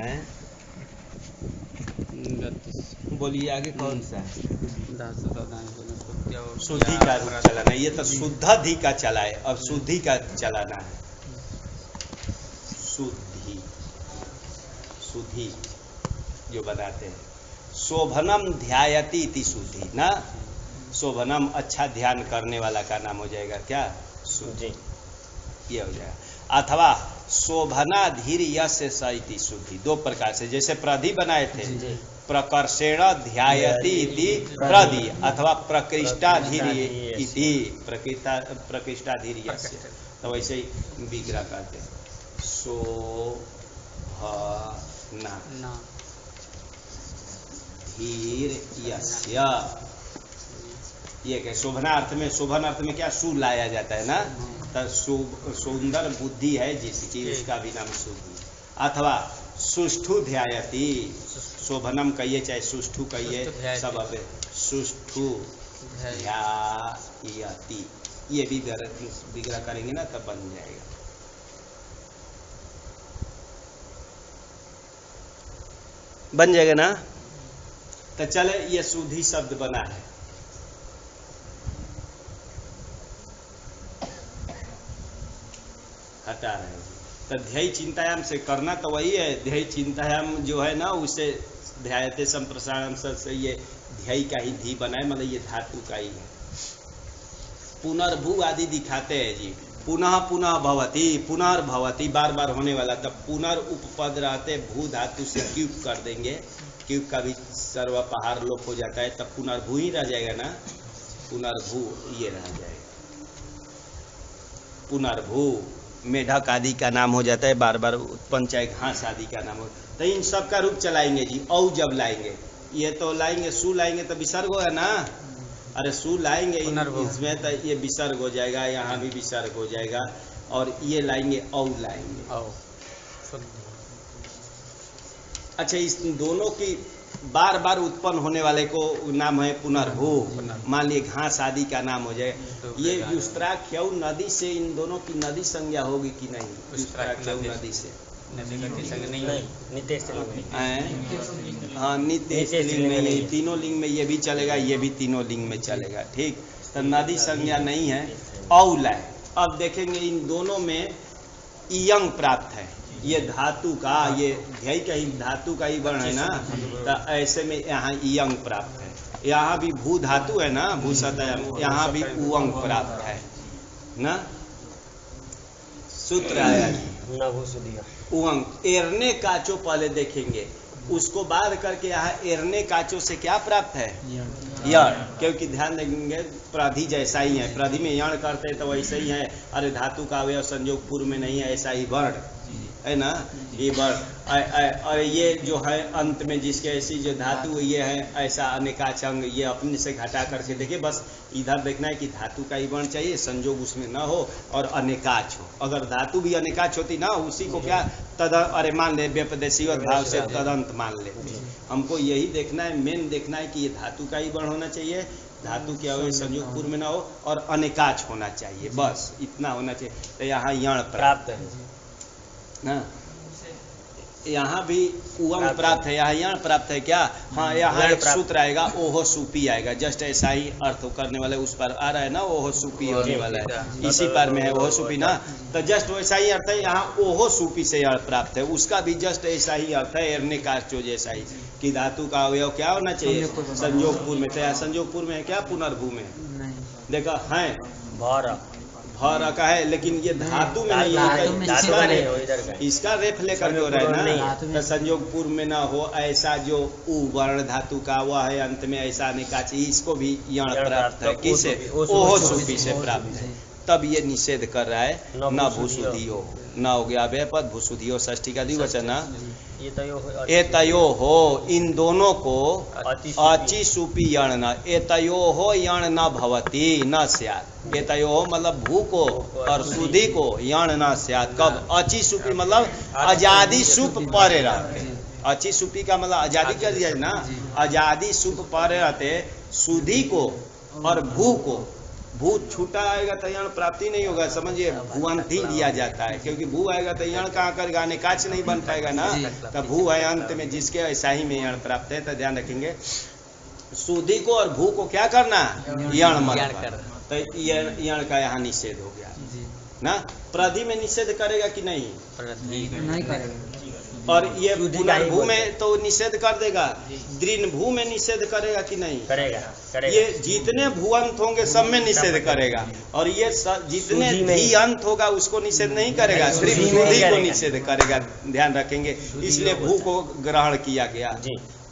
हैं? बोलिए आगे कौन सा है? शुद्धि का रूप चलाना, ये तो शुद्धाधि का चला है, अब शुद्धि का चलाना है। शुद्धि, शुद्धि जो बनाते हैं, शोभनम ध्यायति इति शुद्धि ना, शोभनम अच्छा ध्यान करने वाला का नाम हो जाएगा क्या? शुद्धि, ये हो जाएगा। अथवा शोभनाधीर यस्य स इति शुद्धि, दो प्रकार से, जैसे प्रधि बनाए थे, प्रकर्षेण ध्यायति इति प्रधि, अथवा प्रकृष्टाधीर इति प्रकृष्टाधीर यस्य, तो वैसे ही विग्रह कहते हैं। शोभना धीर यस्य, ये क्या शोभना अर्थ में, शोभन अर्थ में क्या सु लाया जाता है ना, तो सुंदर बुद्धि है जिसकी, उसका भी नाम शुद्धि। अथवा सुष्ठु ध्यायति, शोभनम कहिए चाहे सुष्ठु कहिए, सब अब सुष्ठु ध्यायति, ये भी विग्रह करेंगे ना तब बन जाएगा। बन जाएगा ना। तो चले, ये शुद्धि शब्द बना है। हटा रहे हैं तो ध्यय चिंतायाम से करना तो वही है, ध्यय चिंतायाम जो है ना, उसे ध्यायते संप्रसारण से ये ध्यय का ही धी बनाए, मतलब ये धातु का ही है। पुनर्भू आदि दिखाते हैं जी, पुनः पुनः भवती, पुनर्भवती बार बार होने वाला, तब पुनर् उपपद रहते भू धातु से क्यूब कर देंगे, क्यूब का भी सर्वपहार लोप हो जाता है, तब पुनर्भू ही रह जाएगा ना, पुनर्भू ये रह जाएगा। पुनर्भू मेढक आदि का नाम हो जाता है, बार बार उत्पन्न चाहे घास आदि का नाम हो, तो इन सब का रूप चलाएंगे जी। औ जब लाएंगे, ये तो लाएंगे, सु लाएंगे तो विसर्ग होगा ना, अरे सु लाएंगे इसमें तो ये विसर्ग हो जाएगा, यहाँ भी विसर्ग हो जाएगा, और ये लाएंगे औ लाएंगे। अच्छा, इस दोनों की बार बार उत्पन्न होने वाले को नाम है पुनर्भू। मान लिए घास आदि का नाम हो जाए, ये युस्त्राख्यौ नदी से इन दोनों की नदी संज्ञा होगी कि नहीं? युस्त्राख्यौ नदी से हाँ, नित्य लिंग में, तीनों लिंग में ये भी चलेगा, ये भी तीनों लिंग में चलेगा, ठीक। तो नदी संज्ञा नहीं है, औला है। अब देखेंगे इन दोनों में इयंग प्राप्त है, ये धातु का, ये ध्यय का ही धातु का ही वर्ण है ना, तो ऐसे में यहाँ इयंग प्राप्त है। यहाँ भी भू धातु है ना, भूसतयम, यहाँ भी उवंग प्राप्त है ना, सूत्र आया उवंग। एरने काचो पहले देखेंगे, उसको बाद करके यहाँ एरने काचो से क्या प्राप्त है? यण, क्योंकि ध्यान देंगे प्रधि जैसा ही है, प्रधि में यण करते हैं तो वैसे ही है। अरे धातु का अवयव संयोग पूर्व में नहीं है, ऐसा ही वर्ण है ना, ये वर्ण। और ये जो है अंत में जिसके ऐसी जो धातु ये है, ऐसा अनेकाचंग, ये अपने से घटा करके देखिए, बस इधर देखना है कि धातु का ही वर्ण चाहिए, संयोग उसमें न हो और अनेकाच हो। अगर धातु भी अनेकाच होती ना, उसी को क्या अरे मान ले व्यपदेशी भाव से तदंत मान लेते। हमको यही देखना है, मेन देखना है कि ये धातु का ही वर्ण होना चाहिए, धातु के अवयव संयोग पूर्व में ना हो और अनेकाच होना चाहिए, बस इतना होना चाहिए। तो यहाँ यण प्राप्त है ना, यहाँ भी उवंग प्राप्त है, यहाँ यण प्राप्त है क्या? हाँ, यहाँ एक सूत्र आएगा, ओहो सूपी आएगा, जस्ट ऐसा ही अर्थ करने वाला उस पर आ रहा है ना, ओहो सूपी होने वाला है, इसी पर में है ओहो सूपी ना, तो जस्ट वैसा ही अर्थ है। यहाँ ओहो सूपी से अर्थ प्राप्त है, उसका भी जस्ट ऐसा ही अर्थ है, एरने काचो जैसा ही, कि धातु का अवयव क्या होना चाहिए? संयोगपुर में। तो संयोगपुर में है क्या? पुनर्भू में देखा है, भर का है, लेकिन ये धातु में नहीं है, इसका रेफ लेकर के हो रहा है ना, तो संयोग पूर्व में ना हो, ऐसा जो उ वर्ण धातु का वह है अंत में, ऐसा अनेकाची, इसको भी यण प्राप्त है, किसे? ओहो सूपी से प्राप्त है। तब ये निषेध कर रहा है, न भूसुधियो, न हो गया व्यापद, भूसुधियो षष्ठी का द्विवचन, एतयो हो, इन दोनों को अचि सुपी यण न, एतयो हो यण न भवती न स्यात्। एतयो हो मतलब भू को और सुधि को, यण न स्यात्। कब? अचि सुपी मतलब आजादी सुप परे रहते, अचि सुपी का मतलब आजादी कर दिया ना, आजादी सुप परे रहते, सुधि को और भू को भू छूटा आएगा तो यण प्राप्ति नहीं होगा, समझिए भूअंत ही दिया जाता है, क्योंकि भू आएगा तो यण कहाँ कर गाने काच नहीं बन पाएगा ना, तो भू है अंत में जिसके ऐसा ही में यण प्राप्त है। तो ध्यान रखेंगे सुधी को और भू को क्या करना, यण मत कर, तो यण का यहाँ निषेध हो गया ना। प्रधि में निषेध करेगा कि नहीं, नहीं करेगा। और ये पुनर्भू में तो निषेध कर देगा, दृढ़ भू में निषेध करेगा कि नहीं, करेगा। ये जितने भूअंत होंगे सब में निषेध करेगा, और ये जितने धी अंत होगा उसको निषेध नहीं करेगा, सिर्फ सुधी को निषेध करेगा। ध्यान रखेंगे, इसलिए भू को ग्रहण किया गया,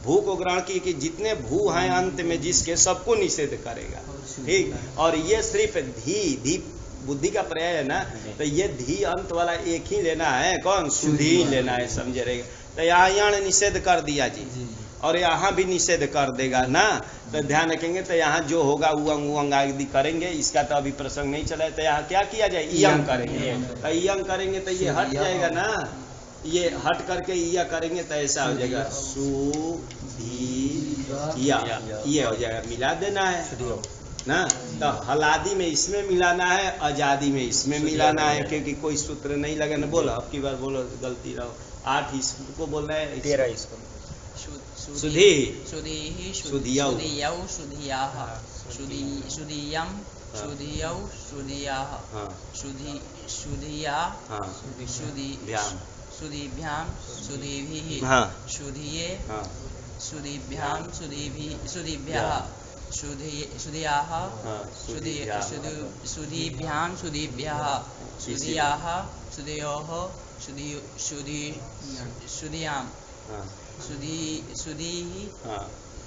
भू को ग्रहण की कि जितने भू हैं अंत में जिसके सबको निषेध करेगा, ठीक। और ये सिर्फ धी बुद्धि का पर्याय है ना, तो ये धी अंत वाला एक ही लेना है, कौन, सुधी लेना है, समझे रहेगा। तो यहाँ यण निषेध कर दिया जी, और यहाँ भी निषेध कर देगा ना। तो ध्यान रखेंगे, तो यहाँ जो होगा उंग उंग आदि करेंगे, इसका तो अभी प्रसंग नहीं चला है। तो यहाँ क्या किया जाए, इयंग करेंगे, तो इयंग करेंगे तो ये हट जाएगा ना, ये हट करके इया करेंगे तो ऐसा हो जाएगा सुधी या, ये हो जाएगा, मिला देना है ना। तो हलादी में इसमें मिलाना है, आजादी में इसमें मिलाना है, क्योंकि कोई सूत्र नहीं लगे ना। बोलो अब की बार बोलो, गलती रहो, 8 इसको बोलना है, 13 इसको सुधी सुधीहि सुधियौ सुधियौ सुधियाः सुधियं सुधियौ सुधियाः सुधिया सुधिभ्यां सुधिभिः सुधिये सुधिभ्यां सुधिभ्यः सुधियाः सुधिभ्यां सुधिभ्यः सुधियाः सुधयोः सुधियां सुधीः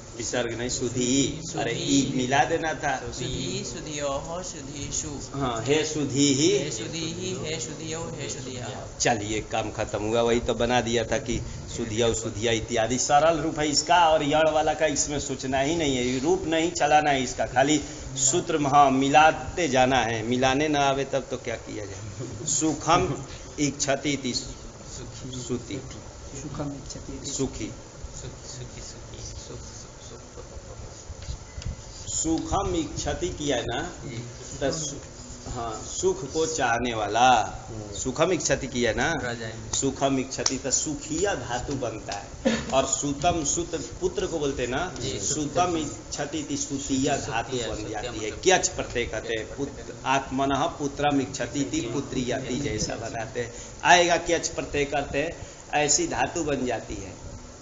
विसर्ग नहीं, सुधी, अरे ई मिला देना था, सुधी सुधियोः सुधीषु, हाँ, हे सुधी ही, हे सुधीहि, हे सुधियो, हे सुधिया। चलिए काम खत्म हुआ। वही तो बना दिया था कि सुधिया सुधिया इत्यादि सरल रूप है इसका, और यण वाला का इसमें सोचना ही नहीं है, रूप नहीं चलाना है इसका, खाली सूत्र हाँ मिलाते जाना है। मिलाने ना आवे तब तो क्या किया जाए। सुखम इच्छति सुति सुखी, सुखम इच्छति किया है ना, तो हाँ सुख को चाहने वाला, सुखम इच्छति किया ना, सुखम इच्छति, तो सुखिया धातु बनता है। और सुतम, सुत पुत्र को बोलते ना, सुतम इच्छति सुतिया धातु बन जाती है। क्यच प्रत्यय कहते हैं, आत्मनः पुत्रम इच्छति पुत्रियाति जैसा बनाते हैं, आएगा क्यच प्रत्यय करते हैं, ऐसी धातु बन जाती है,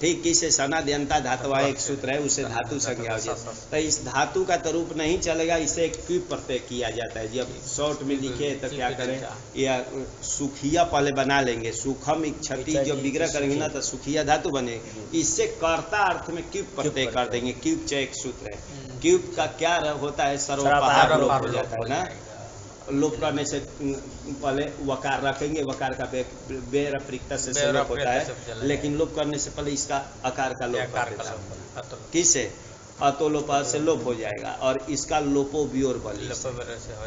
ठीक। किसे सनाद्यंता धातु एक सूत्र है, उसे धातु संज्ञा हो जाती है। तो इस धातु का तो रूप नहीं चलेगा, इसे एक क्यू प्रत्यय किया जाता है। जब शॉर्ट में लिखे तो क्या करें, या सुखिया पहले बना लेंगे, सुखम इच्छति जब विग्रह करेंगे ना तो सुखिया धातु बनेगी, इससे कर्ता अर्थ में क्यूब प्रत्यय कर देंगे। क्यूब च एक सूत्र है, क्यूब का क्या होता है, सर्वोपहार लोप हो जाता है ना। लोप करने से पहले वकार रखेंगे, वकार का बेर अपरिक्ता से लोप होता है, लेकिन लोप करने से पहले इसका आकार का लोप कर देता है। किससे, अतोलोप से लोप हो जाएगा, और इसका लोपो व्योर बलि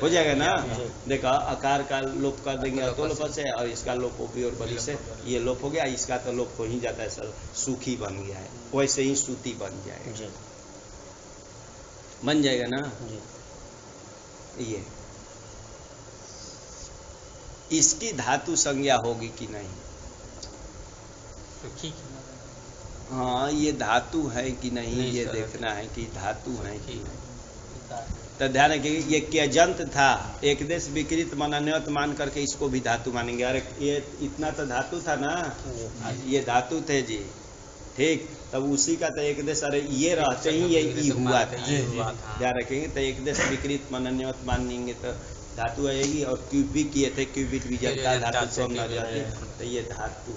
हो जाएगा ना। देखा, आकार का लोप कर देंगे अतोलोप से, और इसका लोपो व्योर बलि से ये लोप हो गया, इसका तो लोप हो ही जाता है सर, सुखी बन गया है। वैसे ही सूती बन जाएगा, बन जाएगा ना। ये इसकी धातु संज्ञा होगी कि नहीं, हाँ ये धातु है कि नहीं, ये देखना है कि धातु है कि नहीं। तो ध्यान रखिए, ये क्यजंत था, एक देश विकृत मनन्यत मान करके इसको भी धातु मानेंगे। अरे ये इतना तो धातु था ना, ये धातु थे जी, ठीक। तब उसी का तो एक देश, अरे ये रहते ही ये ई हुआ था, ध्यान रखेंगे। तो एक देश विकृत मनन्यत मानेंगे तो धातु आएगी, और क्यूबिक किए थे, क्यूबिक भी जलता धातु सब न जाती, तो ये धातु,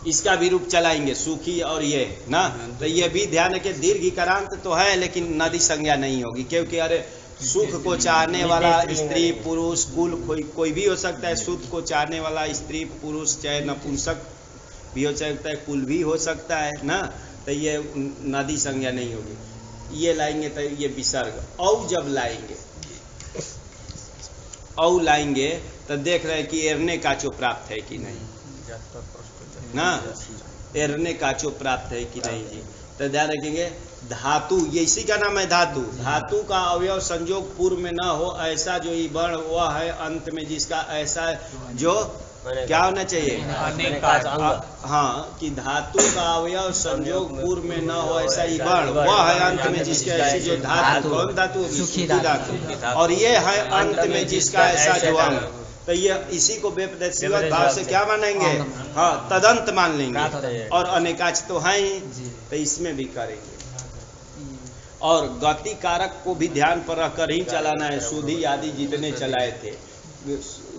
इसका भी रूप चलाएंगे सुखी और ये ना। तो ये भी ध्यान रखे, दीर्घिकारांत तो है लेकिन नदी संज्ञा नहीं होगी, क्योंकि अरे सुख को चाहने वाला स्त्री पुरुष कुल कोई भी हो सकता है। सुख को चाहने वाला स्त्री पुरुष चाहे नपुंसक भी हो सकता है, कुल भी हो सकता है ना। तो ये नदी संज्ञा नहीं होगी। ये लाएंगे तो ये विसर्ग, औ जब लाएंगे, औ लाएंगे तो देख रहे हैं कि एरने काचो प्राप्त है कि नहीं ना, एरने काचो प्राप्त है कि नहीं जी। तो ध्यान रखेंगे धातु, ये इसी का नाम है धातु। धातु का अवयव संयोग पूर्व में न हो ऐसा जो ई वर्ण वह है अंत में जिसका ऐसा जो क्या होना चाहिए, हाँ, कि धातु का अवयव संयोग पूर्व में न हो ऐसा ई वर्ण वह है अंत में जिसके ऐसी जो धातु, कौन धातु, सुखी धातु, और ये है अंत में जिसका ऐसा जो अंग। तो ये इसी को बेपदेशीवत भाव से क्या मानेंगे, हाँ, तदंत मान लेंगे। और अनेकाच तो है ही, तो इसमें भी करेंगे। और गति कारक को भी ध्यान पर रखकर ही चलाना है। सुधी आदि जितने चलाए थे,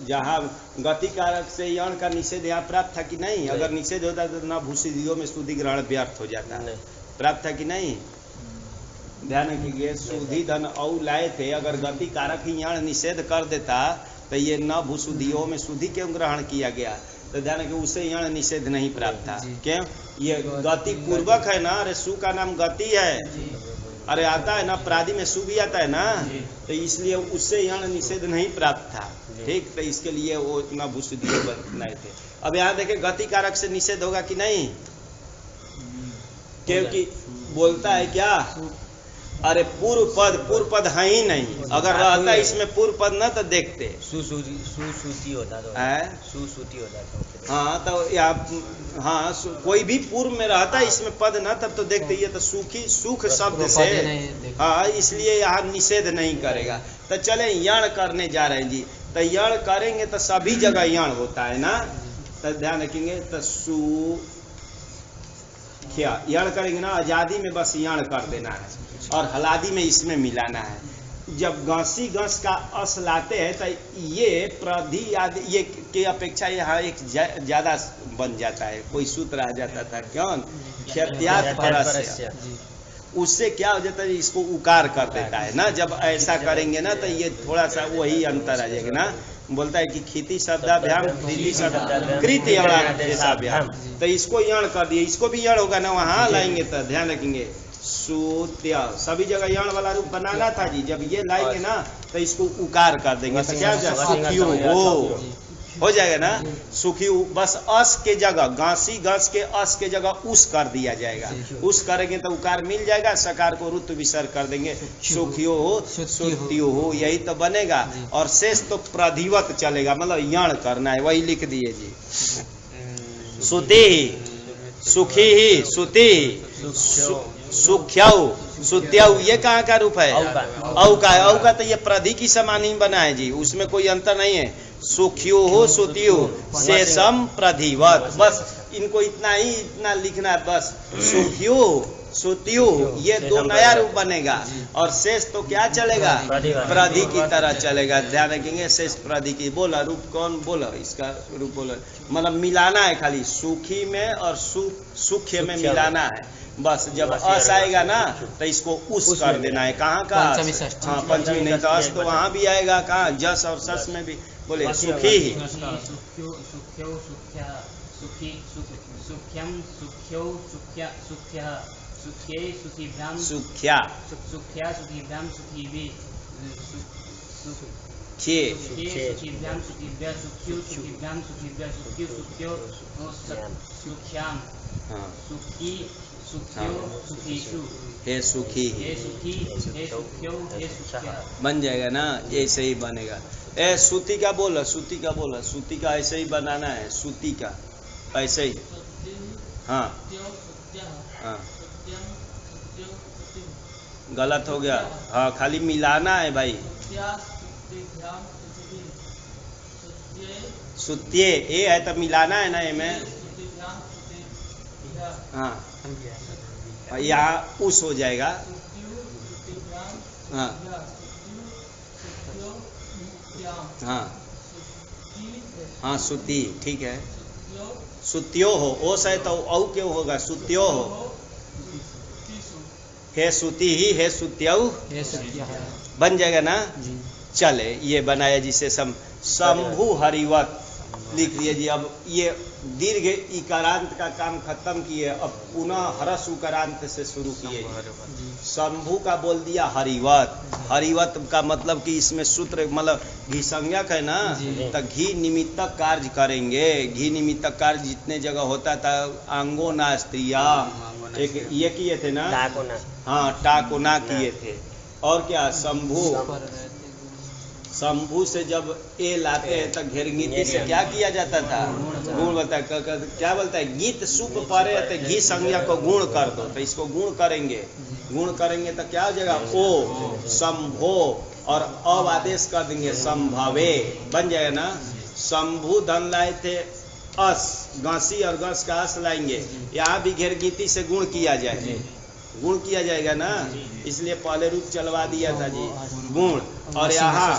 जहाँ गति कारक से यण का निषेध यहाँ प्राप्त था कि नहीं? अगर निषेध होता तो न भूषिधियों में सुधि ग्रहण व्यर्थ हो जाता। प्राप्त था कि नहीं? ध्यान रखिए, सुधी धन औ लाए थे, अगर गति कारक ही यण निषेध कर देता तो ये न भूषुधियों में सुधि क्यों ग्रहण किया गया? तो ध्यान रखिए, उससे यण निषेध नहीं प्राप्त था। क्यों? ये गति पूर्वक है ना, अरे सु का नाम गति है, अरे आता है ना, प्रादि में सु भी आता है ना, तो इसलिए उससे यण निषेध नहीं प्राप्त था। ठीक, तो इसके लिए वो न भूषुधियों बनाए थे। अब यहाँ देखे गति कारक से निषेध होगा कि नहीं? क्योंकि बोलता है क्या, अरे पूर्व पद है ही नहीं। अगर रहता इसमें पूर्व पद न तो देखते सुसूती होता तो सुसूती होता तो हाँ, तो हाँ, कोई भी पूर्व में रहता इसमें पद न तब तो देखते। ये तो सुखी सुख शब्द से, हाँ, इसलिए यहाँ निषेध नहीं करेगा। तो चले यण करने जा रहे हैं जी, तो यण करेंगे तो सभी जगह यण होता है ना, तो ध्यान रखेंगे। तो सु क्या यण करेंगे ना, आजादी में बस यण कर देना है और हलादी में इसमें मिलाना है। जब घसी घस का अस लाते हैं तो ये प्रधि आदि ये के अपेक्षा यहाँ एक ज्यादा बन जाता है। कोई सूत्र आ जाता था, क्यों? क्षत्यात् परस्य, उससे क्या हो जाता है, इसको उकार कर देता है ना। जब ऐसा करेंगे ना तो ये थोड़ा सा वही अंतर आ जाएगा ना। बोलता है कि खिति शब्दाभ्याम कृति शब्द कृति यणाभ्याम, तो इसको यण कर दिए, इसको भी यण होगा ना, वहां लाएंगे तो ध्यान रखेंगे। सूत्य सभी जगह यण वाला रूप बनाना था जी, जब ये लाएंगे ना तो इसको उकार कर देंगे तो क्या हो जाएगा, सुखियो हो जाएगा ना। सुखी बस अस के जगह, घासी घस के अस के जगह उस कर दिया जाएगा। उस करेंगे तो उकार मिल जाएगा, सकार को रुत विसर्ग कर देंगे, सुखियो हो सुत्यो हो, यही तो बनेगा। और शेष तो प्रधिवत चलेगा, मतलब यण करना है, वही लिख दिए जी। सुति सुखी ही सुति सुख्याऊ सुत्याऊ, ये कहाँ का रूप है? औ का है। औ का तो ये प्रधि की समान ही बना है जी, उसमें कोई अंतर नहीं है। सुख्यो हो सुतियो शेषम प्रधिवत, बस इनको इतना लिखना है बस। सुख्यो सुतियो ये दो नया रूप बनेगा और शेष तो क्या चलेगा, प्रधि की तरह चलेगा। ध्यान रखेंगे, शेष प्रधि की। बोला रूप कौन बोला, इसका रूप बोला, मतलब मिलाना है खाली, सुखी में और सुख्य में मिलाना है बस। जब अस आएगा ना तो इसको उस कर देना है। कहाँ का? हाँ, पंचमी नहीं तो अस तो वहाँ भी आएगा। कहाँ? जस और सस में भी। बोले सुखी ही सुख्या हे सुखी बन जाएगा ना, ऐसे ही बनेगा। ए सूती का बोला, सूती का बोला, सूती का ऐसे ही बनाना है, सूती का ऐसे ही। हाँ हाँ, गलत हो गया। हाँ, खाली मिलाना है भाई। सुत्ये ए है तो मिलाना है ना, ए में। हाँ, यहाँ उस हो जाएगा। हाँ हाँ हाँ, सुती ठीक है। सुत्यो हो, ओस है तो औ क्यों होगा, सुत्यो हो। हे सुती ही हे सुत्यऊ बन जाएगा ना। चले, ये बनाया जिसे शंभु हरिवत लिख लिए जी। अब ये दीर्घ इकारांत का काम खत्म किए, अब पुनः हरस उकारांत से शुरू किए। शंभु का बोल दिया हरिवत। हरिवत का मतलब कि इसमें सूत्र मतलब घी संज्ञक है ना, तो घी निमित्तक कार्य करेंगे। घी निमित्तक कार्य जितने जगह होता था, अंगो ना स्त्रिया एक ये किए थे ना, टाकोना। हाँ टाकोना किए थे। और क्या शंभु, शंभु से जब ए लाते हैं तो घेरगीती से क्या किया जाता था, गुण बोलता है, क्या बोलता है, गीत सुप परे तो घी संज्ञा को गुण कर दो, तो इसको गुण करेंगे, गुण करेंगे तो क्या हो जाएगा, ओ शंभो, और अब आदेश कर देंगे संभवे, बन जाएगा ना। शंभु धन लाए थे अस, गांसी और गस का अस लाएंगे, यहाँ भी घेरगीती से गुण किया जाए, गुण किया जाएगा ना, इसलिए पहले रूप चलवा दिया था जी गुण। और यहाँ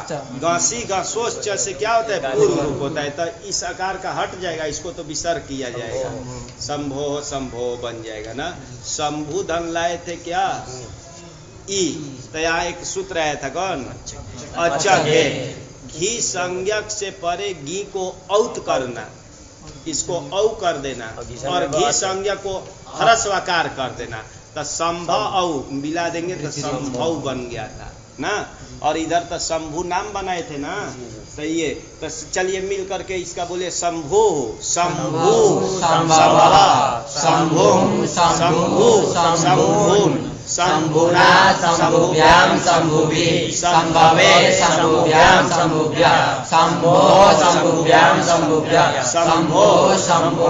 गांसी गांसोस च से क्या होता है, पूर्व रूप होता है, तो इस आकार का हट जाएगा, इसको तो विसर्ग किया जाएगा, संभो संभो बन जाएगा ना। शंभु धन लाए थे क्या, ई, तो यहाँ एक सूत्र आया था कौन, अचक है, घी संज्ञक से परे घी को औत करना, इसको औ कर देना, और घी संज्ञा को ह्रस्वकार कर देना, तो संभव औ मिला देंगे तो संभव बन गया था ना। और इधर तो शंभु नाम बनाए थे ना, तो ये तो चलिए मिल करके इसका बोले शंभु, शंभु संभवा, शंभु शंभु शंभुन, शंभुना शंभुभ्याम शंभुभि, शंभवे शंभुभ्याम शंभुभ्या, शंभो शंभुभ्याम शंभुभ्या, शंभो शंभो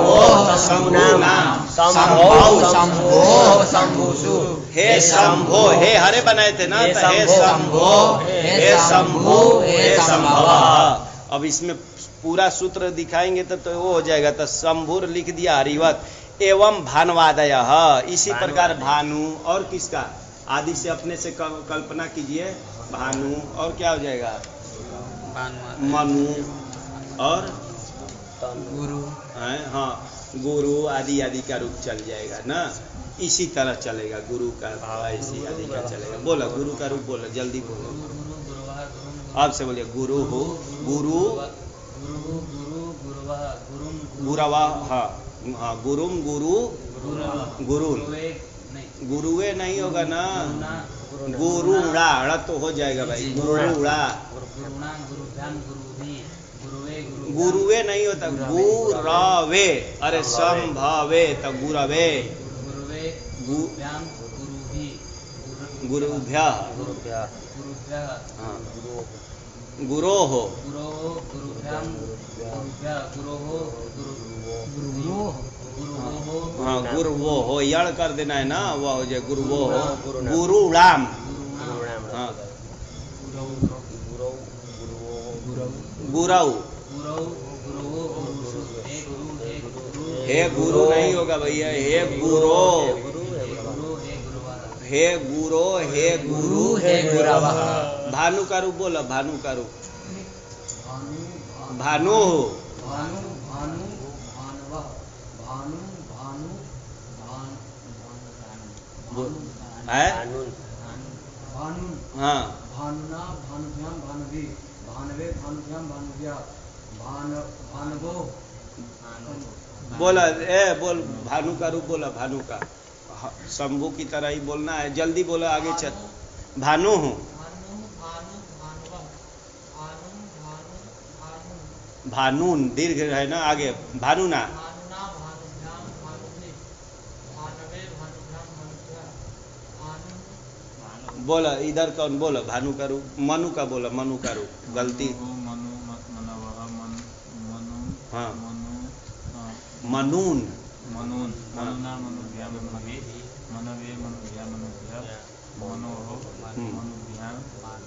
शंभुनाम, शंभो शंभो शंभुषु, हे शंभो, हे हरे बनाए थे ना, तो हे शंभो, हे शंभु, हे संभवा। अब इसमें पूरा सूत्र दिखाएंगे तो वो हो जाएगा, तो शंभुर लिख दिया हरिवत एवं भानुवादय, इसी प्रकार भानु और किसका आदि से अपने से कल्पना कीजिए, भानु और क्या हो जाएगा, मनु और गुरु, हाँ गुरु आदि आदि का रूप चल जाएगा ना, इसी तरह चलेगा, गुरु का ऐसी आदि का चलेगा। बोलो गुरु का रूप बोलो, जल्दी बोलो, आपसे बोलिए, गुरु हो, गुरु गुरवा, हाँ हाँ, गुरुम गुरु गुरुन, गुरुए नहीं होगा ना, गुरुड़ा ड़ा तो हो जाएगा भाई, गुरुड़ा, गुरुवे नहीं होता, गुरवे, अरे संभवे तो गुरवे, गुरुभ्य, गुरो हो, हाँ गुरुवो हो, यड़ कर देना है ना, वह हो जाए गुरुवो हो, गुरुराम, हाँ गुरु, हे गुरु नहीं होगा भैया, हे गुरो, हे गुरो, हे गुरु, हे गुरवा। भानु का रूप बोलो, भानु का रूप, भानु है, हाँ भानुना भानुभ्याम भानुभि, भानवे भानुभ्याम भानुभ्या, भानवो, बोला बोल भानु का रूप बोला, भानु का शंभु की तरह ही बोलना है, जल्दी बोलो आगे चल, भानु हूँ, भानुन दीर्घ है ना आगे, भानु ना, बोला इधर कौन बोला, भानु का रूप, मनु का बोला, मनु का रूप, गलती, हाँ मनून, मनून, मनुना मनुभ्या मनुभि, मनवे मनुभ्या मनुभ्या, मनोहो मनुभ्या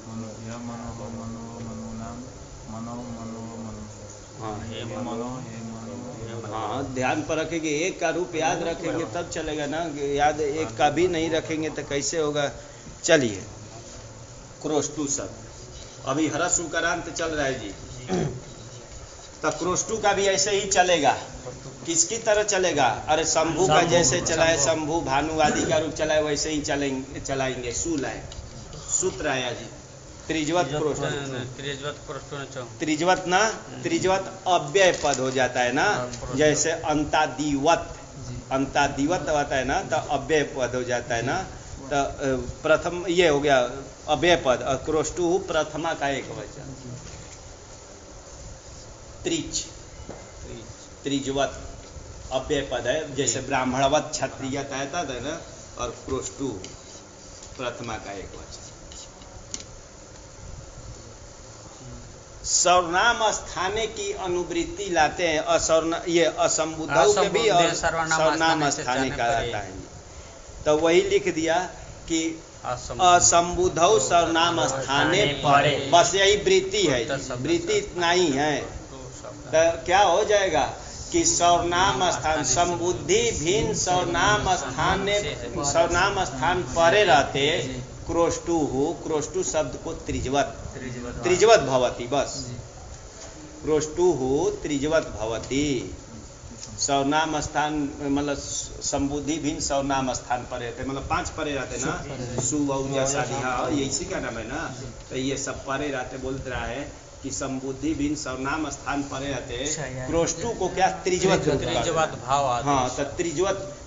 मनुभ्या, मनोहो मनोहो मनुनाम, मनो मनोहो मनु, हाँ हे मनो हे मनो, हाँ ध्यान पर रखेंगे, एक का रूप याद रखेंगे तब चलेगा ना, याद एक का भी नहीं रखेंगे तो कैसे होगा। चलिए क्रोष्टु सब, अभी हरस उकारांत चल रहा है जी, तो क्रोष्टु का भी ऐसे ही चलेगा, किसकी तरह चलेगा, अरे शंभु का जैसे चला है, शंभु भानु आदि का रूप चला है वैसे ही चलाएंगे, सूल है, सूत्र आया जी, त्रिजवत क्रोष्टु, त्रिजवत ना, त्रिजवत अव्यय पद हो जाता है ना, जैसे अंतादिवत, अंतादिवत होता है ना तो अव्यय पद हो जाता है ना, तो प्रथम ये हो गया अव्यय पद, और क्रोष्टु प्रथमा का एक वचन, त्रिज, त्रिजवत अव्यय पद है, जैसे ब्राह्मणवत क्षत्रिय कहता है ना, और क्रोष्टु प्रथमा का एक वचन। सर्वनाम स्थाने की अनुवृत्ति लाते हैं, ये असंबुद्धौ के भी और सर्वनाम स्थाने का आता है। तो वही लिख दिया कि असंबुद्धौ सर्वनाम स्थाने परे, बस यही वृत्ति है, वृत्ति इतना ही है। तो क्या हो जाएगा कि सर्वनाम स्थान संबुद्धि भिन्न सर्वनाम स्थान परे रहते क्रोष्टु हो, क्रोष्टु शब्द को त्रिजवत भवती, बस क्रोष्टु हो त्रिजवत भवती। सर्वनाम स्थान मतलब संबुद्धि भिन्न सर्वनाम स्थान पर रहते, मतलब 5 परे रहते ना, सुवौजा शादिहा, ये इसी का नाम है ना। तो ये सब परे रहते, बोलते रहा है कि संबुद्धि भिन्न सर्वनाम स्थान परे रहते क्रोष्टु को क्या त्रिजवत भाव। हाँ, तो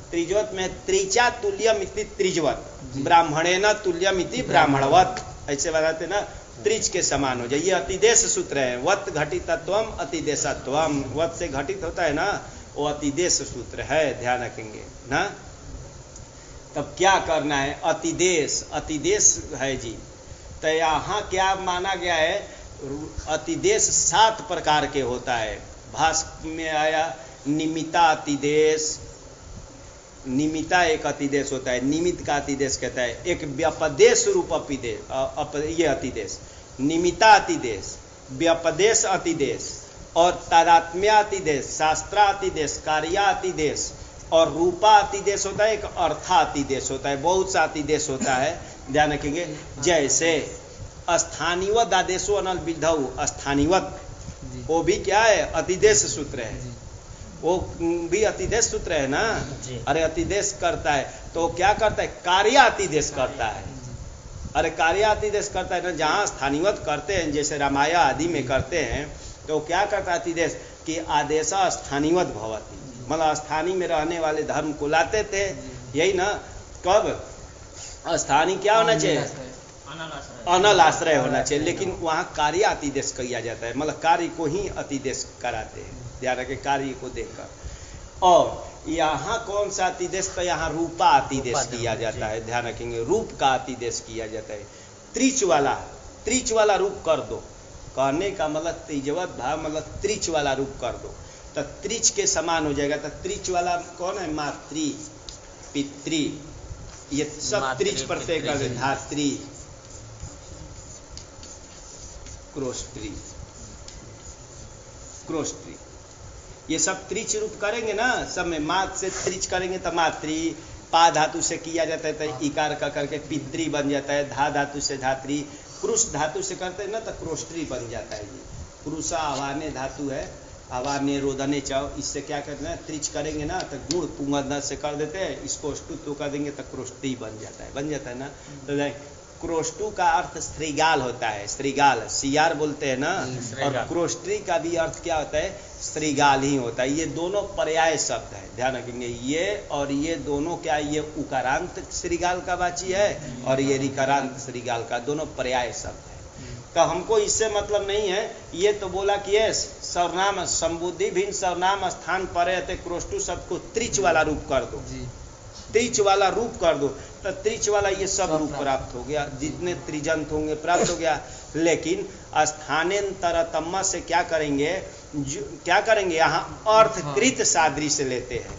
त्रिजवत में त्रिचा तुल्यम इति त्रिजवत, ब्राह्मणेन तुल्यम इति ब्राह्मणवत, ऐसे बताते ना, त्रिज के समान हो जाए। ये अतिदेश सूत्र है, वत घटितत्वम अतिदेशत्वम, वत से घटित होता है ना, वो अतिदेश सूत्र है, ध्यान रखेंगे ना। तब क्या करना है, अतिदेश है जी। तो यहाँ क्या माना गया है, अतिदेश 7 प्रकार के होता है। भाष्य में आया निमित्ता अतिदेश, निमित्ता एक अतिदेश होता है, निमित्त का अतिदेश कहता है। एक व्यपदेश रूप ये अतिदेश, निमित्ता अतिदेश, व्यपदेश अतिदेश और तादात्म्यातिदेश, शास्त्रातिदेश, कार्यातिदेश और रूपातिदेश होता है। एक अर्थातिदेश होता है, बहुत सा अतिदेश होता है, ध्यान रखेंगे। जैसे स्थानीवत आदेशो अनल विधौ, स्थानीवत वो भी क्या है, अतिदेश सूत्र है, वो भी अतिदेश सूत्र है ना। अरे अतिदेश करता है तो क्या करता है, कार्य अतिदेश करता है। अरे कार्य अतिदेश करता है ना, जहाँ स्थानीवत करते हैं, जैसे रामायण आदि में करते हैं, तो क्या करता है अतिदेश कि आदेश स्थानीवत भवती, मतलब स्थानीय में रहने वाले धर्म को लाते थे, यही ना। कब स्थानीय क्या होना चाहिए, अनल आश्रय होना चाहिए, लेकिन वहाँ कार्य अतिदेश किया जाता है, मतलब कार्य को ही अतिदेश कराते हैं, ध्यान रखें, कार्य को देखकर। और यहाँ कौन सा अतिदेश, तो यहाँ रूपा अतिदेश किया जाता है, ध्यान रखेंगे, रूप का अतिदेश किया जाता है। त्रिच वाला रूप कर दो, कहने का मतलब त्रिजवत भाव मतलब त्रिच वाला रूप कर दो, तो त्रिच के समान हो जाएगा। तो त्रिच वाला कौन है, मातृ, पितृ, ये सब त्रिच प्रत्यय कर दे, धात्री, क्रोष्त्री, ये सब त्रिच रूप करेंगे ना, सब में मात से त्रिच करेंगे तो मातृ, पा धातु से किया जाता है तो इकार का करके पितृ बन जाता है, धा धातु से धात्री, क्रुश धातु से करते हैं ना तो क्रोष्त्री बन जाता है। ये क्रुशा आवाने धातु है, आवाने रोदने चाव, इससे क्या करना है, त्रिच करेंगे ना तो गुण पुंगन से कर देते हैं, इसको अष्टुत्व कर देंगे तो क्रोष्टी बन जाता है ना। तो क्रोष्टु का अर्थ श्रीगाल होता है, श्रीगाल सियार बोलते हैं ना, और क्रोष्टी का भी अर्थ क्या होता है, श्रीगाल ही होता है। ये दोनों पर्याय शब्द है, ध्यान रखेंगे, ये और ये दोनों क्या, ये उकारांत श्रीगाल का वाची है और ये ऋकारांत श्रीगाल का, दोनों पर्याय शब्द है। तो हमको इससे मतलब नहीं है, ये तो बोला कि ये सर्वनाम संबुद्धि भिन्न सर्वनाम स्थान परे रहते क्रोष्टु शब्द को त्रिच वाला रूप कर दो, त्रिच वाला रूप कर दो, तो त्रिच वाला ये सब रूप प्राप्त हो गया, जितने त्रिजंत होंगे प्राप्त हो गया। लेकिन स्थानेन्तरतम से क्या करेंगे, यहाँ अर्थकृत सादृश्य लेते हैं।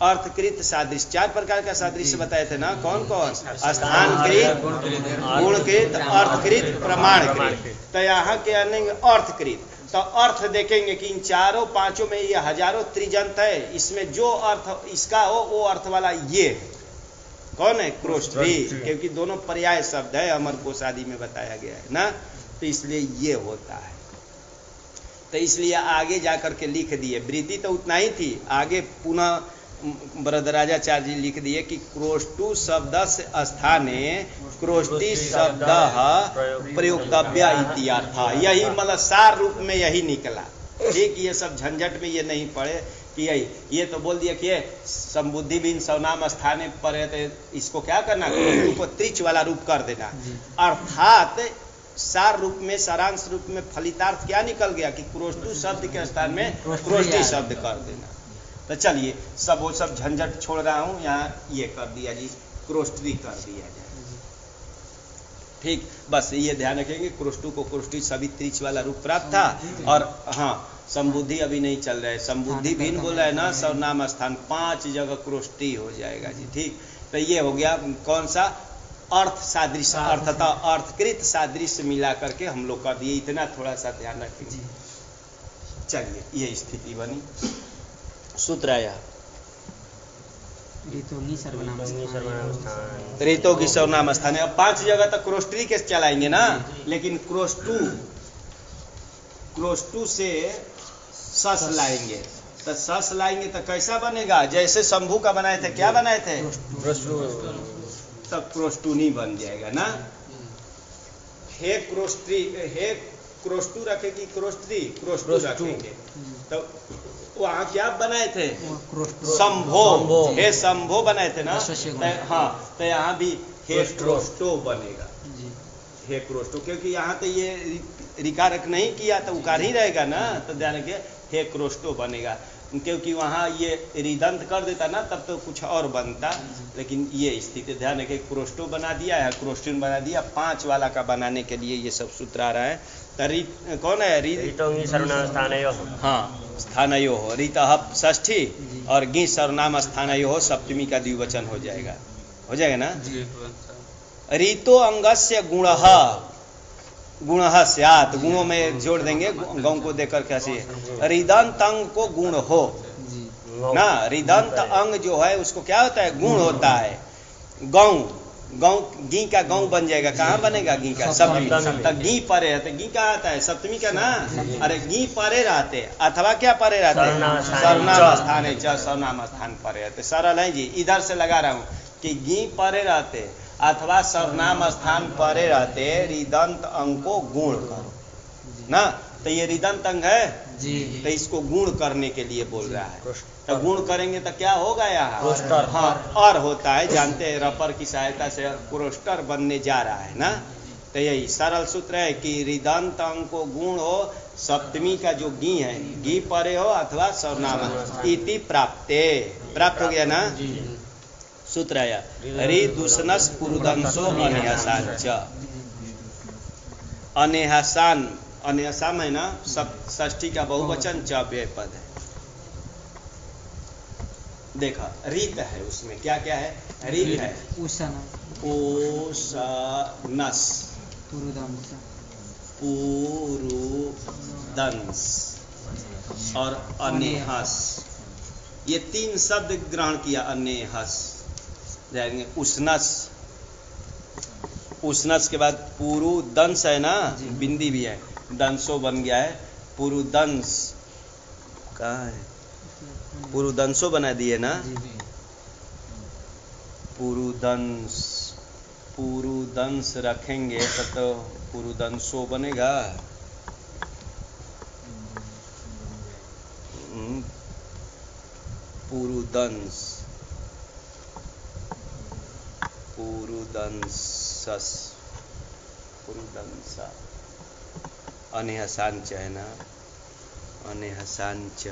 अर्थकृत सादृश्य 4 प्रकार का सादृश्य बताए थे ना, कौन कौन, स्थानकृत, गुणकृत, अर्थकृत, प्रमाणकृत। तो यहाँ के आनेंगे अर्थकृत, तो अर्थ देखेंगे कि इन 4-5 में ये हजारों त्रिजंत है, इसमें जो अर्थ इसका हो वो अर्थ वाला ये कौन है, क्रोष्टी, क्योंकि दोनों पर्याय शब्द है, अमर कोश आदि में बताया गया है ना, तो इसलिए ये होता है। तो इसलिए आगे जाकर के लिख दिए, वृत्ति तो उतना ही थी, आगे पुनः वरदराजाचार्य जी लिख दिए कि क्रोष्टु शब्द स्थाने क्रोष्टी शब्द प्रयोक्तव्य इत्यर्थ, यही मतलब सार रूप में यही निकला। ठीक, ये सब झंझट में ये नहीं पड़े कि ये तो बोल दिया कि संबुद्धि भिन्न सर्वनाम स्थाने पर है, तो इसको क्या करना, क्रोष्टु को त्रिच वाला रूप कर देना, अर्थात सार रूप में, सारांश रूप में फलितार्थ क्या निकल गया कि क्रोष्टु शब्द के स्थान में क्रोष्टी शब्द कर देना। तो चलिए सब वो सब झंझट छोड़ रहा हूँ, यहाँ ये कर दिया जी, क्रोष्टी कर दिया जाए। ठीक, बस ये ध्यान रखेंगे, क्रोष्टु को क्रोष्टी सभी त्रिच वाला रूप प्राप्त था। और हाँ, संबुद्धि अभी नहीं चल रहा है, संबुद्धि भिन्न बोल रहा है ना, सर्वनाम स्थान 5 जगह क्रोष्टी हो जाएगा जी। ठीक, तो ये हो गया कौन सा, अर्थ सादृश्य, अर्थता अर्थकृत सादृश्य मिला करके हम लोग कर दिए, इतना थोड़ा सा ध्यान रखेंगे। चलिए ये स्थिति बनी। सूत्र आया ऋतु की सर्वनाम स्थान, ऋतु की सर्वनाम स्थान है। अब 5 जगह तक क्रोष्टी के चलाएंगे ना, लेकिन क्रोष्टु से सस लाएंगे, तो सस लाएंगे तो कैसा बनेगा, जैसे शंभू का बनाए थे, क्या बनाए थे, तब क्रोष्टुनी बन जाएगा ना। हे क्रोष्टु रखेगी, क्रोष्टु रखेंगे, तो वहाँ क्या बनाए थे, शंभो, हे शंभो बनाए थे ना। हाँ, तो यहाँ भी हे क्रोष्टो बनेगा, हे क्रोष्टो, क्योंकि यहाँ तो ये रिकारक नहीं किया तो उकार ही रहेगा ना, तो ध्यान रखिए हे क्रोष्टो बनेगा, क्योंकि वहाँ ये रिदंत कर देता ना तब तो कुछ और बनता, लेकिन ये स्थिति ध्यान रखिए, क्रोष्टो बना दिया है, क्रोष्टिन बना दिया। 5 वाला का बनाने के लिए ये सब सूत्र आ रहा है। तो कौन है, ऋतोंगी सर्वनाम स्थानयो, हाँ स्थानयो हो, ऋतः षष्ठी और गी सर्वनाम स्थानयो हो, सप्तमी का द्विवचन हो जाएगा ना। ऋतो अंगस्य गुणः स्यात्, गुणों में जोड़ देंगे, गौ को देकर कैसे, रिदंत अंग को गुण हो ना, रिदंत अंग जो है उसको क्या होता है, गुण होता है। गौ गी का गौ बन जाएगा, कहाँ बनेगा, गी का सप्तमी, तो गी परे रहते, गी कहाँ आता है, सप्तमी का ना, अरे गी परे रहते अथवा क्या परे रहते, सर्वनाम स्थान है, सर्वनाम स्थान परे रहते, सरल है जी। इधर से लगा रहा हूँ कि गी परे रहते अथवा सर्वनाम स्थान परे रहते, रिदंत अंग को गुण करो ना, तो ये रिदंत अंग है जी, तो इसको गुण करने के लिए बोल रहा है। तो गुण करेंगे तो क्या होगा यहाँ, हाँ और होता है, जानते हैं रपर की सहायता से क्रोस्टर बनने जा रहा है ना। तो यही सरल सूत्र है कि रिदंत अंग को गुण हो, सप्तमी का जो गी है, गी परे हो अथवा सर्वनाम इति प्राप्त हो गया ना। सूत्र आया, ऋदुष्णस पुरुदंसो अनेहसान च, अनेहसान, अनेहसाम है ना, षष्ठी का बहुवचन, च व्यय पद है। देखा रीत है, उसमें क्या क्या है, रीत है, उषनस, पुरुदंस और अनेहस, ये 3 शब्द ग्रहण किया। अनेहस जाएंगे, उष्णस के बाद पुरुदंस है ना, बिंदी भी है, दंसो बन गया है, पुरुदंस कहाँ है, पुरुदंसो बना दिए ना, पुरुदंस रखेंगे तो पुरुदंसो बनेगा। पुरुदंसा अनेहसांच है ना, अनेहसांच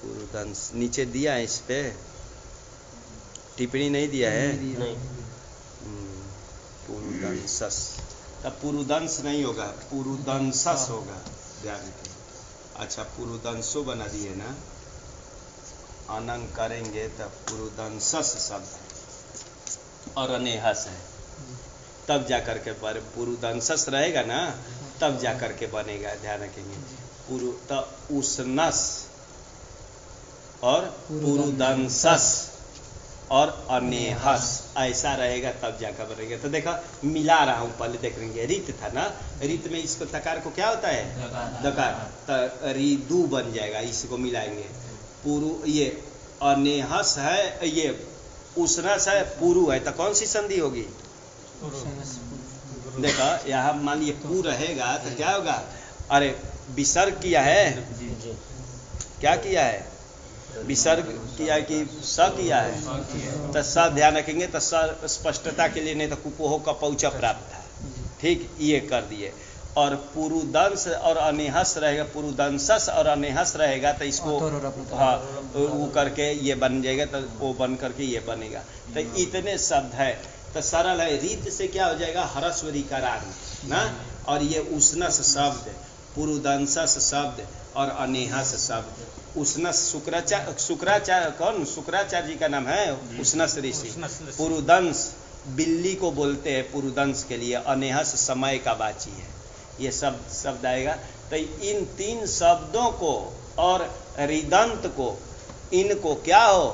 पुरुदंस नीचे दिया है, इस पे टिप्पणी नहीं दिया है, नहीं, पुरुदंसस, तब पुरुदंस नहीं होगा, पुरुदंसस होगा, ध्यान रखिए। अच्छा पुरुदंसो बना दिए ना, अनंग करेंगे तब पुरुदंसस शब्द है और अनेहस है, तब जाकर के पुरुदंसस रहेगा ना, तब जाकर के बनेगा, ध्यान रखेंगे। उष्णस और पुरुदंसस और अनेहस ऐसा रहेगा, तब जाकर बनेगा। तो देखा मिला रहा हूं, पहले देख लेंगे, रीत था ना, रीत में इसको तकार को क्या होता है, दकार, तो रिदु बन जाएगा, इसको मिलाएंगे। ये अनेहस है, ये उष्णस है, पुरु है, तो कौन सी संधि होगी, देखा यहाँ मान लीजिए पू रहेगा तो क्या होगा, अरे विसर्ग किया है, क्या किया है, विसर्ग किया कि स किया है, तो स ध्यान रखेंगे, तो स स्पष्टता के लिए, नहीं तो कुपोह का पौचा प्राप्त है। ठीक, ये कर दिए। और पुरुदंश और अनेहस रहेगा, पुरुदंशस और अनेहस रहेगा तो इसको हाँ वो करके ये बन जाएगा, तो वो बन करके ये बनेगा। तो इतने शब्द है, तो सरल है। रीत से क्या हो जाएगा, हरस्वरी का राग ना, और ये उष्णस शब्द, पुरुदंशस शब्द और अनेहस शब्द। उष्णस शुक्राचार्य कौन, शुक्राचार्य जी का नाम है उष्णस ऋषि। पुरुदंश बिल्ली को बोलते हैं पुरुदंश के लिए, अनेहस समय का वाची है, ये सब शब्द आएगा। तो इन तीन शब्दों को और रिदंत को, इनको क्या हो,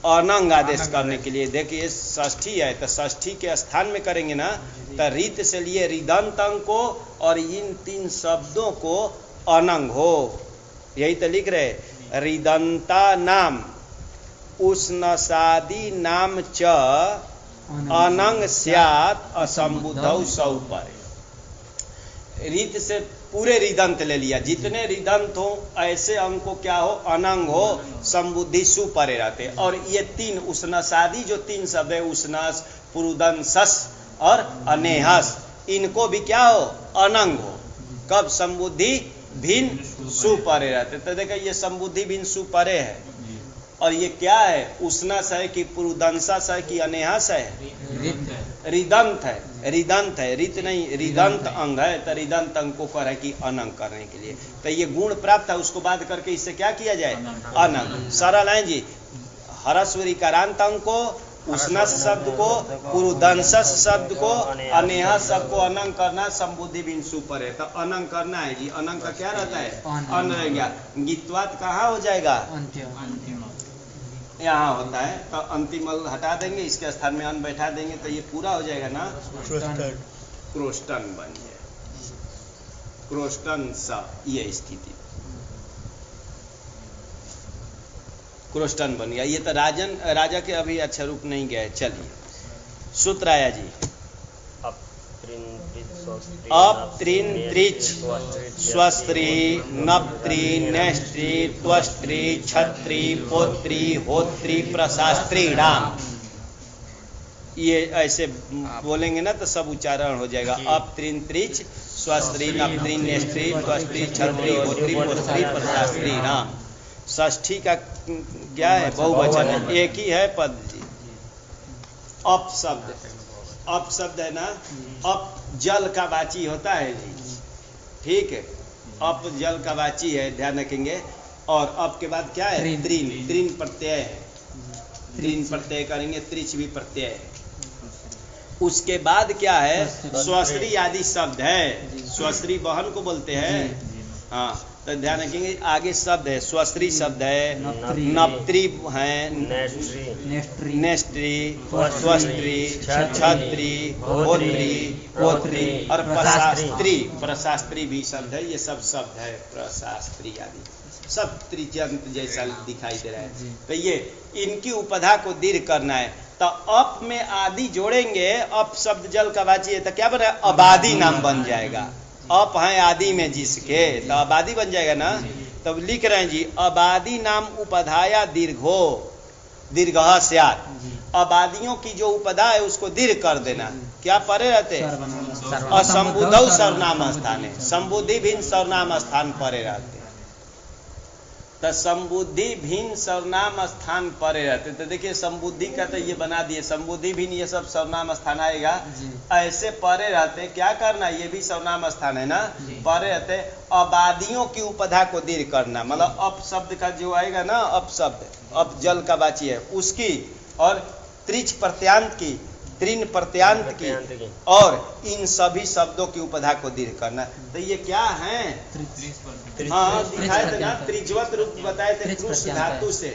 अनंग आदेश करने के लिए। देखिए षष्ठी है तो षष्ठी के स्थान में करेंगे ना, तो रीत से लिए रिदंत अंग को और इन तीन शब्दों को अनंग हो, यही तो लिख रहे। रिदंता नाम उष्णसादि नाम च अनंग स्यात् असंबुद्धौ सौ पर। रीत से पूरे रिदंत ले लिया, जितने रिदंत हो ऐसे अंग को क्या हो, अनंग हो, संबुद्धि सु परे रहते। और ये तीन उष्णसादि जो तीन शब्द है, उष्णस, पुरुदंशस और अनेहस, इनको भी क्या हो, अनंग हो। कब, संबुद्धि भिन्न सु परे रहते। तो देखो ये संबुद्धि भिन्न सु परे है, और ये क्या है, उष्णस है कि पुरुदंशस है कि अनेहस है, रिदंत है, रिदंत है, रित नहीं, रिदंत अंग है। तो रिदंत अंग को कर है कि अनंग करने के लिए। तो ये गुण प्राप्त है, उसको बात करके इससे क्या किया जाए, अनंग। सरल है जी, हरस्वरी कारांत अंग को, उष्णस शब्द को, पुरुदंशस शब्द को, अनेहस शब्द को अनंग करना, संबुद्धि बिंसु पर है। तो अनंग करना है जी। अनंग का क्या रहता है, अन रह गया। गीतवाद कहाँ हो जाएगा, यहाँ होता है। तो अंतिम हटा देंगे, इसके स्थान में अन बैठा देंगे, तो ये पूरा हो जाएगा ना, क्रोष्टन बन जाए, क्रोष्टन सा, ये स्थिति क्रोष्टन बन गया। ये तो राजा के अभी अच्छा रूप नहीं गया है। चलिए सूत्र आया जी, अपत्रिंत्रिच स्वस्त्री नप्त्री नेष्ट्री त्वष्ट्री छत्री पोत्री होत्री प्रशास्त्री राम। ये ऐसे बोलेंगे ना तो सब उच्चारण हो जाएगा। अपत्रिंत्रिच स्वस्त्री नप्त्री नेष्ट्री त्वष्ट्री छत्री होत्री पोत्री प्रशास्त्री राम। षष्ठी का क्या है, बहुवचन है, एक ही है पद जी। अप शब्द, अप शब्द है ना, अप जल का वाची होता है जी, ठीक है, अप जल का वाची है, ध्यान रखेंगे। और अप के बाद क्या है, त्रिन, त्रिन प्रत्यय है, त्रिन प्रत्यय करेंगे, त्रिच भी प्रत्यय है। उसके बाद क्या है, स्वस्त्री आदि शब्द है, स्वस्त्री बहन को बोलते हैं, हाँ। तो ध्यान रखेंगे, आगे शब्द है, स्वस्त्री शब्द है, नप्त्री है, नेष्ट्री, स्वस्त्री, छत्री, होत्री, पोत्री और प्रशास्त्री। प्रशास्त्री भी शब्द है, ये सब शब्द है, प्रशास्त्री आदि सब त्रिजंत जैसा दिखाई दे रहा है। तो ये इनकी उपधा को दीर्घ करना है। तो अप में आदि जोड़ेंगे, अप शब्द जल का वाची है, तो क्या बना, अबादी नाम बन जाएगा। अप है आदि में जिसके, तो आबादी बन जाएगा ना। तब लिख रहे हैं जी, अबादी नाम उपधाया दीर्घो दीर्घः स्यात्। आबादियों की जो उपधा है उसको दीर्घ कर देना। क्या परे रहते, असंबुद्धौ सर्वनाम स्थाने, संबुद्धि भिन्न सर्वनाम स्थान परे रहते। तो संबुद्धि भिन्न सर्वनाम स्थान परे रहते। तो देखिए संबुद्धि का तो ये बना दिए, संबुद्धि भिन्न ये सब सर्वनाम स्थान आएगा, ऐसे परे रहते। क्या करना, ये भी सर्वनाम स्थान है ना, परे रहते। आबादियों की उपधा को दीर्घ करना, मतलब अप शब्द का जो आएगा ना, अप शब्द, अप जल का वाची है उसकी, और त्रिच प्रत्यांत की, त्रिन प्रत्यांत की, और इन सभी शब्दों की उपधा को दीर्घ करना। तो ये क्या है, हाँ दिखाए थे ना, त्रिजवत रूप बताए थे। क्रुश धातु से,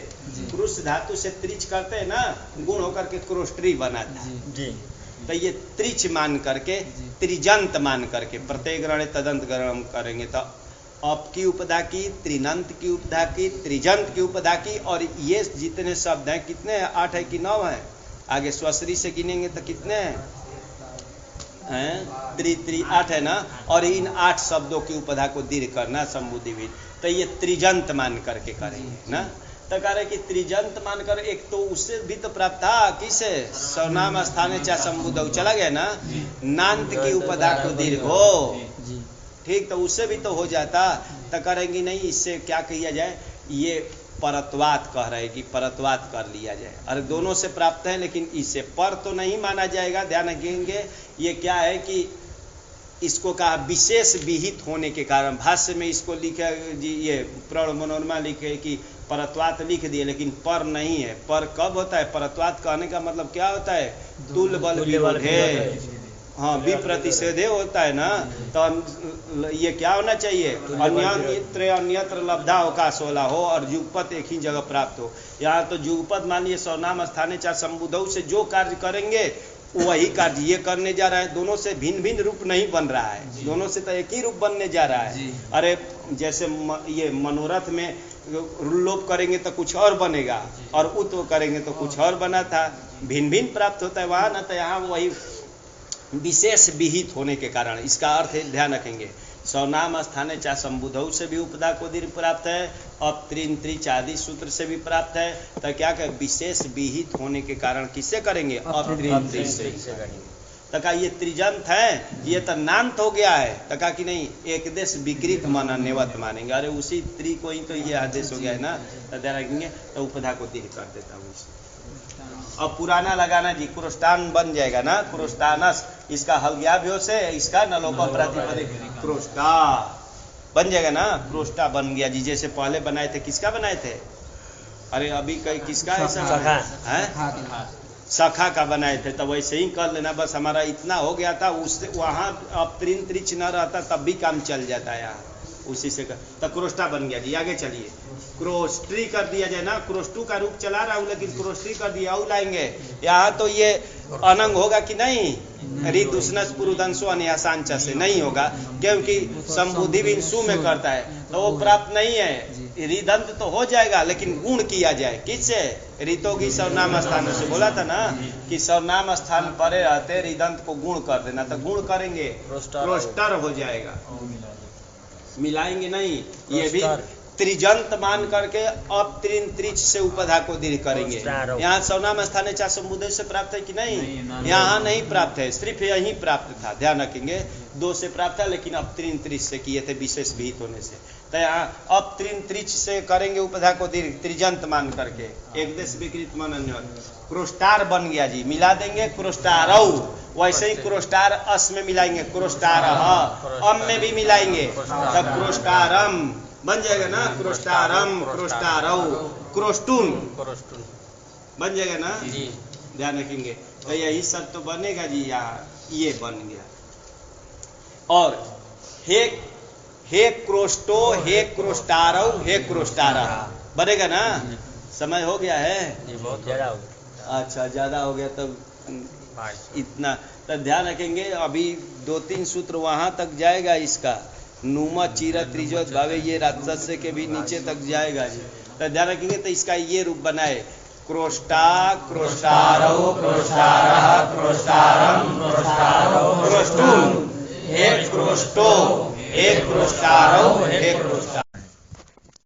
क्रुश धातु से त्रिच करते हैं ना, गुण होकर के क्रोष्टरी बनाता है। तो ये त्रिच मान करके, त्रिजंत मान करके, प्रत्यय ग्रहण तदंत ग्रहण करेंगे। तो अप की उपधा की, त्रिनंत की उपधा की, त्रिजंत की उपधा की, और ये जितने शब्द हैं, कितने हैं, 8 है कि 9 है, आगे स्वश्री से गिनेंगे तो कितने हैं, त्रि 8 है ना। और इन 8 शब्दों की उपधा को दीर्घ करना, संबुद्धि भी। तो ये त्रिजंत मान करके करेंगे ना। तो कह रहे कि त्रिजंत मानकर, एक तो उससे भी तो प्राप्त था, किसे, सर्वनाम स्थाने चाहे संबुद्धौ चला गया ना, नान्त की उपधा को दीर्घ हो, ठीक, तो उससे भी तो हो जाता। तो करेंगी नहीं, इससे क्या किया जाए, ये परत्वात कह रहे कि परत्वात कर लिया जाए। अरे दोनों से प्राप्त है, लेकिन इससे पर तो नहीं माना जाएगा। ध्यान रखेंगे, ये क्या है कि इसको कहा विशेष विहित होने के कारण। भाष्य में इसको लिखे जी, ये प्रण मनोरमा लिखे कि परत्वात लिख दिए, लेकिन पर नहीं है। पर कब होता है? परत्वात कहने का मतलब क्या होता है? तुल्य बल विरोधे, हाँ, विप्रतिषेधे होता है ना। तो ये क्या होना चाहिए? अन्यत्र अन्यत्र लब्धा अवकाश वाला हो और युगपत एक ही जगह प्राप्त हो। यहाँ तो युगपत मान लिए सर्वनाम स्थाने चार संबुधौ से जो कार्य करेंगे वही कार्य ये करने जा रहा है। दोनों से भिन्न भिन्न रूप नहीं बन रहा है, दोनों से तो एक ही रूप बनने जा रहा है। अरे जैसे ये मनोरथ में लोप करेंगे तो कुछ और बनेगा, और उत्व करेंगे तो कुछ और बना था। भिन्न भिन्न प्राप्त होता है वहाँ ना, तो यहाँ वही विशेष विहित होने के कारण। इसका अर्थ है, ध्यान रखेंगे, सर्वनाम स्थाने चाहे संबुधौ से भी उपदा को दीर्घ प्राप्त है, अब त्रिन त्रिच आदि सूत्र से भी प्राप्त है। तो क्या कहे? विशेष विहित होने के कारण किससे करेंगे? अब त्रिन त्रिच से करेंगे। तो कहा ये त्रिजंत है, ये तो नान्त हो गया है। तो कहा कि नहीं, एक देश विकृत माना नेवत मानेंगे। अरे उसी त्रि को ही तो ये आदेश हो गया है ना, तो ध्यान रखेंगे। तो उपधा को दीर्घ कर देता हूँ। अब पुराना लगाना जी, क्रोष्टान बन जाएगा ना, क्रोष्टानस। इसका हलग्याभ्यो से इसका नलोप प्रातिपदिक क्रोष्टा बन जाएगा ना, क्रोष्टा बन गया जी। जैसे पहले बनाए थे, किसका बनाए थे? अरे अभी कहीं किसका ऐसा है, सखा का बनाए थे, तो वैसे ही कर लेना। बस हमारा इतना हो गया था, उससे वहाँ अब त्रिन त्रिच न रहता तब भी काम चल जाता है यहाँ, उसी से कर। तो क्रोष्टा बन गया जी। आगे चलिए, क्रोष्ट्री कर दिया जाए ना, क्रोष्टू का रूप चला रहा हूँ लेकिन क्रोष्ट्री कर दिया, और लाएंगे यहाँ तो ये अनंग होगा कि नहीं? ऋतुष्णस पुरुदंशो अन्यासांच से नहीं होगा, क्योंकि संबुद्धि भी सु में करता है, तो वो प्राप्त नहीं है। रिदंत तो हो जाएगा, लेकिन गुण किया जाए किससे? ऋतोगी सर्वनाम स्थान से बोला था ना कि सर्वनाम स्थान परे रहते रिदंत को गुण कर देना, तो गुण करेंगे क्रोष्टर हो जाएगा। मिलाएंगे नहीं, ये भी त्रिजंत मान करके अब त्रिन त्रिच से उपधा को दीर्घ करेंगे। यहाँ सर्वनाम स्थाने चार संबुधे से प्राप्त है कि नहीं? यहाँ नहीं प्राप्त है, सिर्फ यही प्राप्त था। ध्यान रखेंगे, दो से प्राप्त है, लेकिन अब त्रिन त्रिच से किए थे विशेष विहित होने से। तो यहाँ अब त्रिन त्रिच से करेंगे उपधा को दीर्घ, त्रिजंत मान करके। एक देश विकृत मन अन्य क्रोष्टार बन गया जी, मिला देंगे क्रोष्टारौ। वैसे ही क्रोष्टार अस में मिलाएंगे, क्रोष्टार अम में भी मिलाएंगे, तब क्रोष्टारम बन जाएगा ना, क्रोष्टारम, क्रोष्टारौ, क्रोष्टून बन जाएगा ना। ध्यान रखेंगे, तो यही सब तो बनेगा जी। यहाँ ये बन गया। और हे क्रोष्टो, हे क्रोष्टारौ, हे क्रोष्टारा बनेगा ना। समय हो गया है, बहुत ज्यादा हो गया। अच्छा, ज्यादा हो गया तब इतना। तो ध्यान रखेंगे, अभी 2-3 सूत्र वहां तक जाएगा इसका। नुमा चीरा त्रिजोत भावे, ये राक्षस के भी नीचे तक जाएगा जी। तो ध्यान रखेंगे, तो इसका ये रूप बनाए, क्रोष्टा, क्रोष्टारौ, क्रोष्टारः, क्रोष्टारम, क्रोष्टारौ, क्रोष्टून, हे क्रोष्टो, हे क्रोष्टारौ, हे क्रोष्टा।